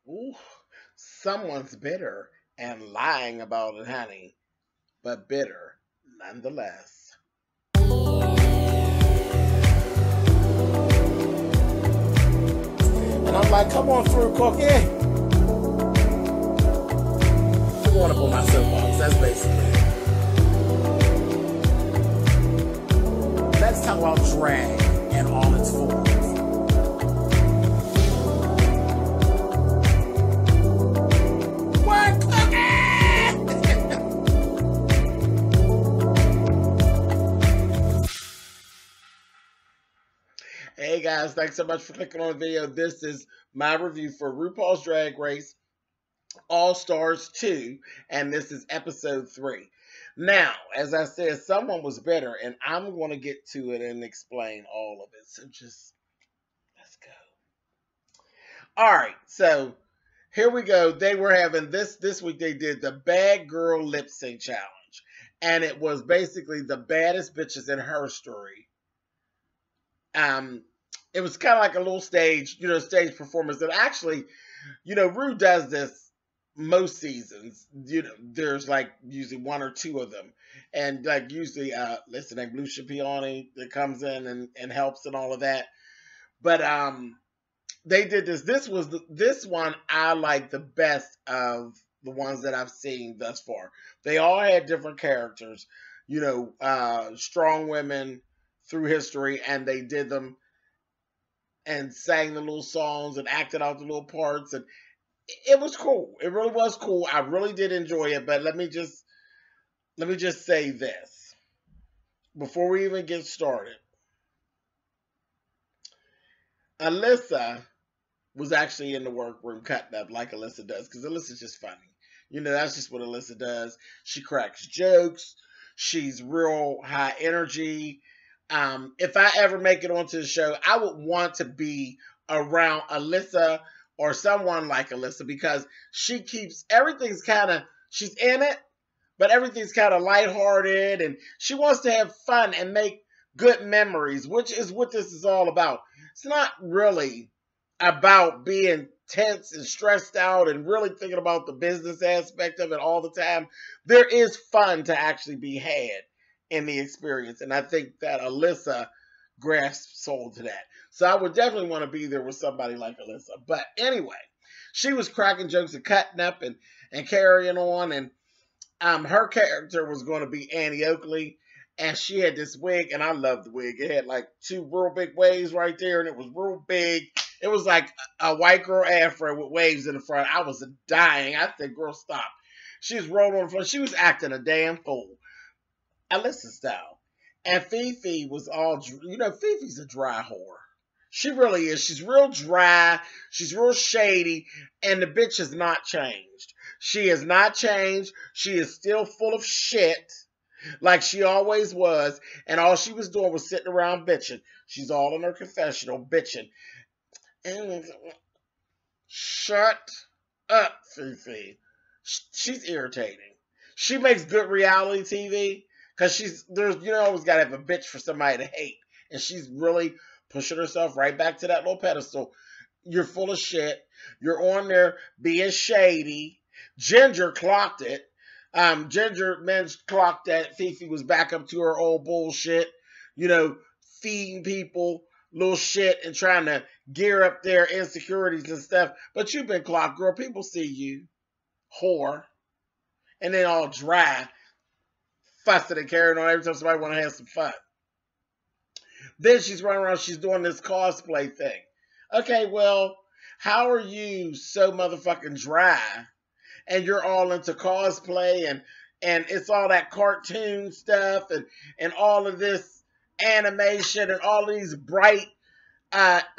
Ooh, someone's bitter and lying about it, honey, but bitter nonetheless. And I'm like, come on through, Cookie. I want to put my soapbox. That's basically it. Let's talk about drag and all its forms. What, Cookie? Hey guys, thanks so much for clicking on the video. This is my review for RuPaul's Drag Race All-Stars 2, and this is episode 3. Now, as I said, someone was better, and I'm going to get to it and explain all of it. So just, let's go. All right, so here we go. They were having this week. They did the Bad Girl Lip Sync Challenge, and it was basically the baddest bitches in her story. It was kind of like a little stage performance. And actually, Ru does this most seasons. There's like usually one or two of them, and like usually, listen, like Blue Shapiani that comes in and helps and all of that. But they did this. This one I like the best of the ones that I've seen thus far. They all had different characters, strong women through history, and they did them and sang the little songs and acted out the little parts, and it was cool. It really was cool. I really did enjoy it. But let me just say this before we even get started. Alyssa was actually in the workroom cutting up like Alyssa does, because Alyssa's just funny. That's just what Alyssa does. She cracks jokes. She's real high energy. If I ever make it onto the show, I would want to be around Alyssa or someone like Alyssa, because she keeps everything's she's in it, but everything's kind of lighthearted, and she wants to have fun and make good memories, which is what this is all about. It's not really about being tense and stressed out and really thinking about the business aspect of it all the time. There is fun to actually be had in the experience, and I think that Alyssa grasps soul to that. So I would definitely want to be there with somebody like Alyssa. But anyway, she was cracking jokes and cutting up and carrying on, and her character was going to be Annie Oakley, and she had this wig, and I loved the wig. It had like two real big waves right there, and it was real big. It was like a white girl afro with waves in the front. I was dying. I said, girl, stop. She was rolling on the front. She was acting a damn fool. Alyssa style. And Fifi was all, Fifi's a dry whore. She really is. She's real dry. She's real shady. And the bitch has not changed. She has not changed. She is still full of shit like she always was. And all she was doing was sitting around bitching. She's all in her confessional bitching. And shut up, Fifi. She's irritating. She makes good reality TV. Because always got to have a bitch for somebody to hate. And she's really pushing herself right back to that little pedestal. You're full of shit. You're on there being shady. Ginger clocked it. Ginger clocked that Fifi was back up to her old bullshit. Feeding people little shit and trying to gear up their insecurities and stuff. But you've been clocked, girl. People see you. Whore. And then all dry. Fussing and carrying on every time somebody want to have some fun. Then she's running around, she's doing this cosplay thing. Okay, well, how are you so motherfucking dry and you're all into cosplay and it's all that cartoon stuff and all of this animation and all these bright,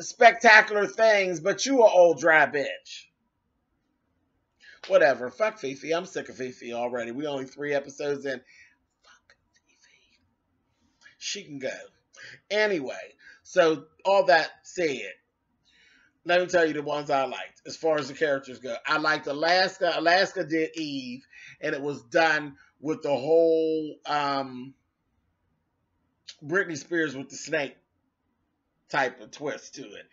spectacular things, but you an old dry bitch. Whatever. Fuck Fifi. I'm sick of Fifi already. We only 3 episodes in. She can go. Anyway, so all that said, let me tell you the ones I liked as far as the characters go. I liked Alaska. Alaska did Eve, and it was done with the whole Britney Spears with the snake type of twist to it.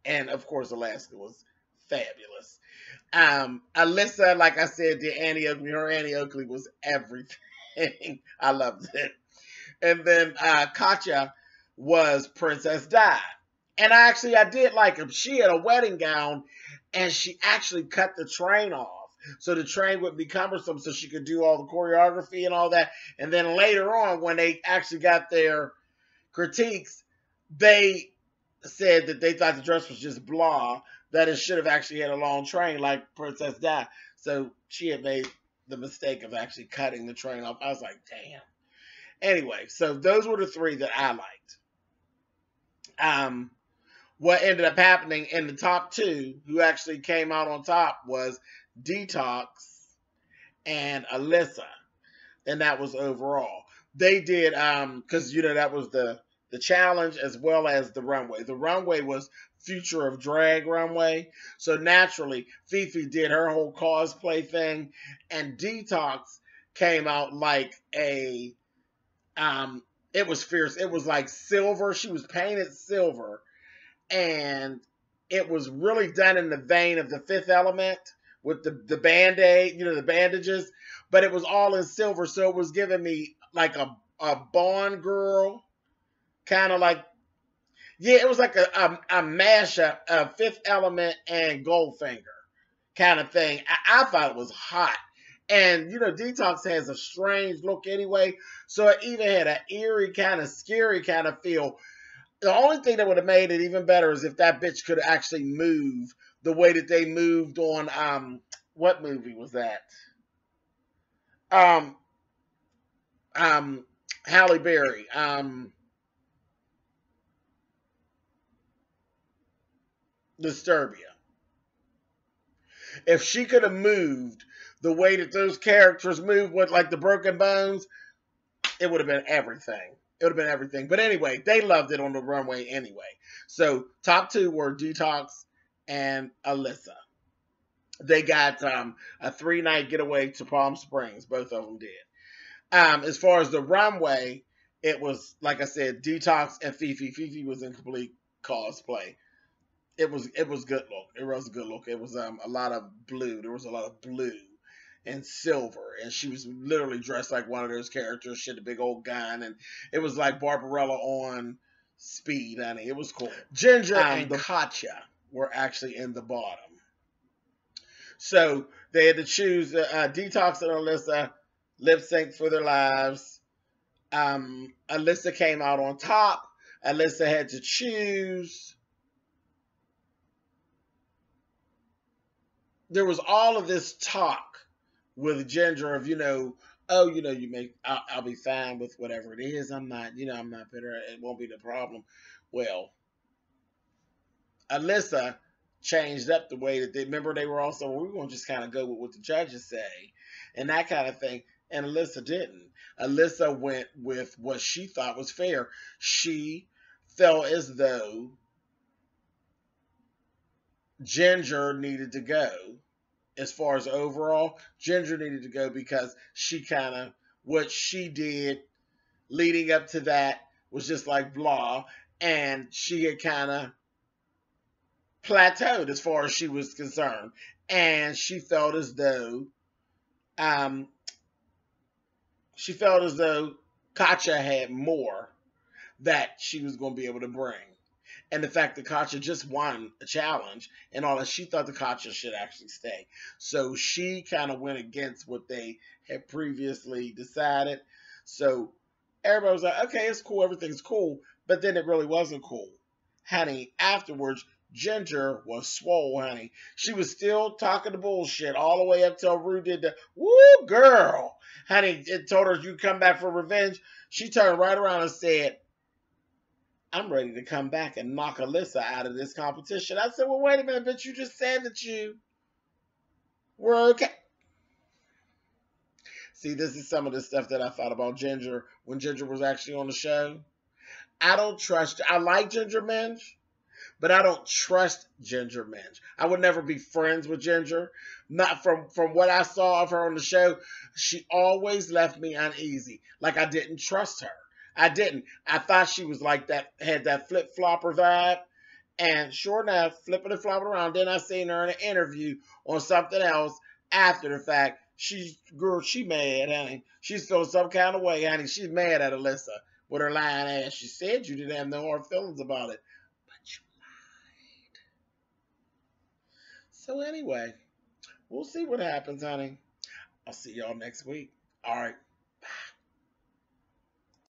And, of course, Alaska was fabulous. Alyssa, like I said, did Annie Oakley. Her Annie Oakley was everything. I loved it. And then Katya was Princess Di. And I did like him. She had a wedding gown and she actually cut the train off. So the train would be cumbersome so she could do all the choreography and all that. And then later on, when they actually got their critiques, they said that they thought the dress was just blah, that it should have actually had a long train like Princess Di. So she had made the mistake of actually cutting the train off. I was like, damn. Anyway, so those were the three that I liked. What ended up happening in the top two, who actually came out on top, was Detox and Alyssa. And that was overall. They did, because, that was the challenge as well as the runway. The runway was Future of Drag runway. So naturally, Fifi did her whole cosplay thing. And Detox came out like a, it was fierce. It was like silver. She was painted silver. And it was really done in the vein of the Fifth Element with the Band-Aid, the bandages. But it was all in silver. So it was giving me like a Bond girl. Kind of like, yeah, it was like a mashup of Fifth Element and Goldfinger kind of thing. I thought it was hot. And, Detox has a strange look anyway. So it even had an eerie kind of scary kind of feel. The only thing that would have made it even better is if that bitch could actually move the way that they moved on, what movie was that? Halle Berry. Disturbia. If she could have moved the way that those characters move with like the broken bones, it would have been everything. It would have been everything. But anyway, they loved it on the runway anyway. So top two were Detox and Alyssa. They got a 3-night getaway to Palm Springs. Both of them did. As far as the runway, it was, like I said, Detox and Fifi. Fifi was in complete cosplay. It was good look. It was a good look. It was a lot of blue. There was a lot of blue and silver, and she was literally dressed like one of those characters. She had a big old gun, and it was like Barbarella on speed, honey. It was cool. Ginger and Katya were actually in the bottom. So they had to choose Detox and Alyssa, lip sync for their lives. Alyssa came out on top. Alyssa had to choose. There was all of this talk with Ginger of, I'll be fine with whatever it is. I'm not bitter. It won't be the problem. Well, Alyssa changed up the way that they were also, we're going to just kind of go with what the judges say and that kind of thing. And Alyssa didn't. Alyssa went with what she thought was fair. She felt as though Ginger needed to go. As far as overall, Ginger needed to go because what she did leading up to that was just like blah. And she had kind of plateaued as far as she was concerned. And she felt as though, Katya had more that she was going to be able to bring. And the fact that Katya just won a challenge and all that, she thought that Katya should actually stay. So she kind of went against what they had previously decided. So everybody was like, okay, it's cool, everything's cool. But then it really wasn't cool. Honey, afterwards, Ginger was swole, honey. She was still talking the bullshit all the way up till Ru did the, woo, girl. Honey, it told her you come back for revenge. She turned right around and said, I'm ready to come back and knock Alyssa out of this competition. I said, well, wait a minute, bitch. You just said that you were okay. See, this is some of the stuff that I thought about Ginger when Ginger was actually on the show. I don't trust, I like Ginger Minj, but I don't trust Ginger Minj. I would never be friends with Ginger. Not from what I saw of her on the show. She always left me uneasy. Like I didn't trust her. I didn't. I thought she was like that, had that flip-flopper vibe. And sure enough, flipping and flopping around. Then I seen her in an interview on something else after the fact. She mad, honey. She's feeling some kind of way, honey. She's mad at Alyssa with her lying ass. She said you didn't have no hard feelings about it, but you lied. So anyway, we'll see what happens, honey. I'll see y'all next week. All right.